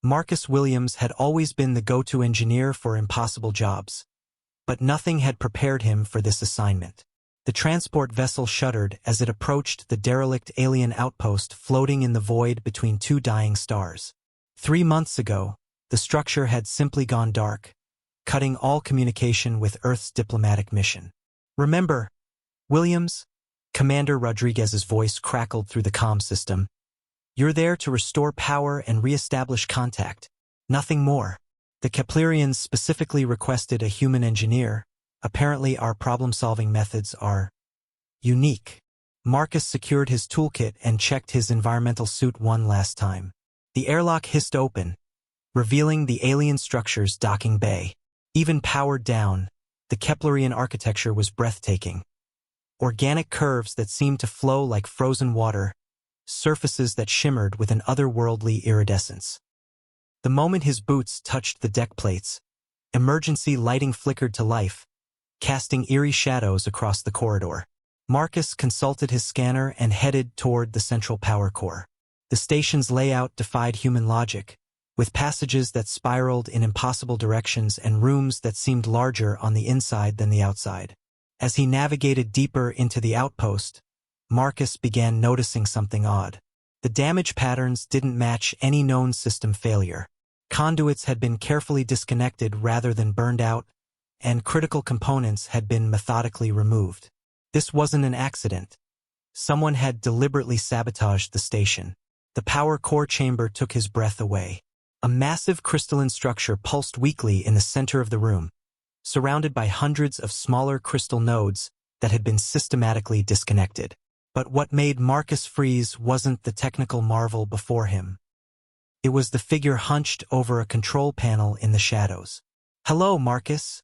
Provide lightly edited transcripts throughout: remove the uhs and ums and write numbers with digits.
Marcus Williams had always been the go-to engineer for impossible jobs. But nothing had prepared him for this assignment. The transport vessel shuddered as it approached the derelict alien outpost floating in the void between two dying stars. 3 months ago, the structure had simply gone dark, cutting all communication with Earth's diplomatic mission. "Remember, Williams," Commander Rodriguez's voice crackled through the comm system, "you're there to restore power and re-establish contact. Nothing more. The Keplerians specifically requested a human engineer. Apparently our problem-solving methods are unique." Marcus secured his toolkit and checked his environmental suit one last time. The airlock hissed open, revealing the alien structure's docking bay. Even powered down, the Keplerian architecture was breathtaking. Organic curves that seemed to flow like frozen water, surfaces that shimmered with an otherworldly iridescence. The moment his boots touched the deck plates, emergency lighting flickered to life, casting eerie shadows across the corridor. Marcus consulted his scanner and headed toward the central power core. The station's layout defied human logic, with passages that spiraled in impossible directions and rooms that seemed larger on the inside than the outside. As he navigated deeper into the outpost, Marcus began noticing something odd. The damage patterns didn't match any known system failure. Conduits had been carefully disconnected rather than burned out, and critical components had been methodically removed. This wasn't an accident. Someone had deliberately sabotaged the station. The power core chamber took his breath away. A massive crystalline structure pulsed weakly in the center of the room, surrounded by hundreds of smaller crystal nodes that had been systematically disconnected. But what made Marcus freeze wasn't the technical marvel before him. It was the figure hunched over a control panel in the shadows. "Hello, Marcus,"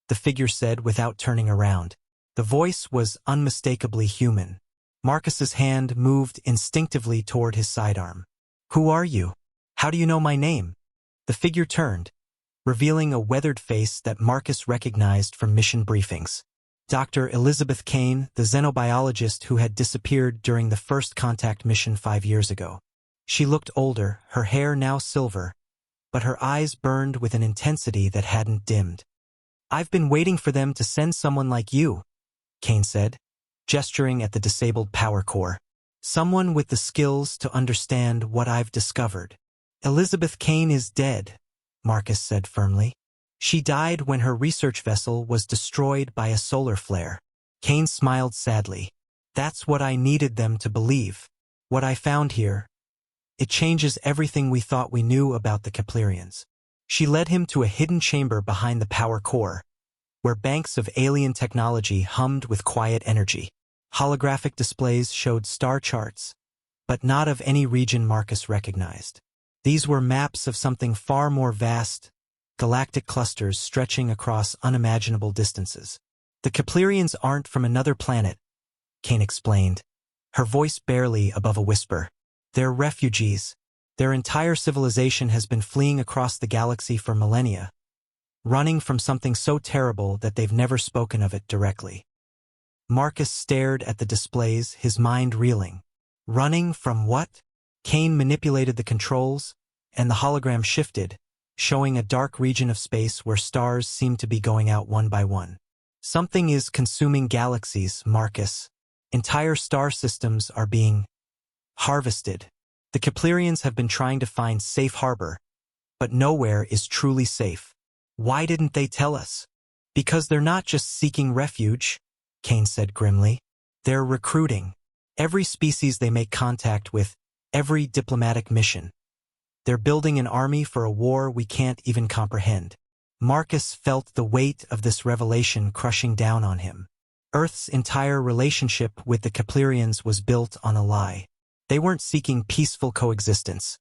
the figure said without turning around. The voice was unmistakably human. Marcus's hand moved instinctively toward his sidearm. "Who are you? How do you know my name?" The figure turned, revealing a weathered face that Marcus recognized from mission briefings. Dr. Elizabeth Kane, the xenobiologist who had disappeared during the first contact mission 5 years ago. She looked older, her hair now silver, but her eyes burned with an intensity that hadn't dimmed. "I've been waiting for them to send someone like you," Kane said, gesturing at the disabled power core. "Someone with the skills to understand what I've discovered." "Elizabeth Kane is dead," Marcus said firmly. "She died when her research vessel was destroyed by a solar flare." Kane smiled sadly. "That's what I needed them to believe. What I found here, it changes everything we thought we knew about the Keplerians." She led him to a hidden chamber behind the power core, where banks of alien technology hummed with quiet energy. Holographic displays showed star charts, but not of any region Marcus recognized. These were maps of something far more vast, galactic clusters stretching across unimaginable distances. "The Keplerians aren't from another planet," Kane explained, her voice barely above a whisper. "They're refugees. Their entire civilization has been fleeing across the galaxy for millennia, running from something so terrible that they've never spoken of it directly." Marcus stared at the displays, his mind reeling. Running from what? Kane manipulated the controls, and the hologram shifted, showing a dark region of space where stars seemed to be going out one by one. "Something is consuming galaxies, Marcus. Entire star systems are being harvested. The Keplerians have been trying to find safe harbor, but nowhere is truly safe." "Why didn't they tell us?" "Because they're not just seeking refuge," Kane said grimly. "They're recruiting. Every species they make contact with, every diplomatic mission. They're building an army for a war we can't even comprehend." Marcus felt the weight of this revelation crushing down on him. Earth's entire relationship with the Keplerians was built on a lie. They weren't seeking peaceful coexistence.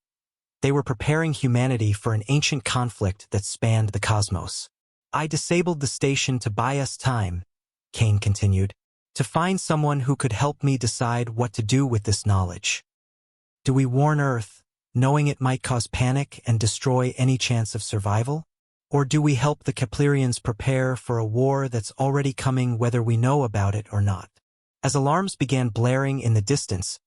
They were preparing humanity for an ancient conflict that spanned the cosmos. "I disabled the station to buy us time," Kane continued, "to find someone who could help me decide what to do with this knowledge. Do we warn Earth, knowing it might cause panic and destroy any chance of survival? Or do we help the Keplerians prepare for a war that's already coming whether we know about it or not?" As alarms began blaring in the distance,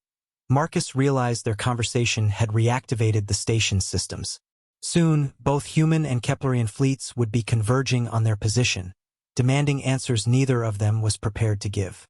Marcus realized their conversation had reactivated the station's systems. Soon, both human and Keplerian fleets would be converging on their position, demanding answers neither of them was prepared to give.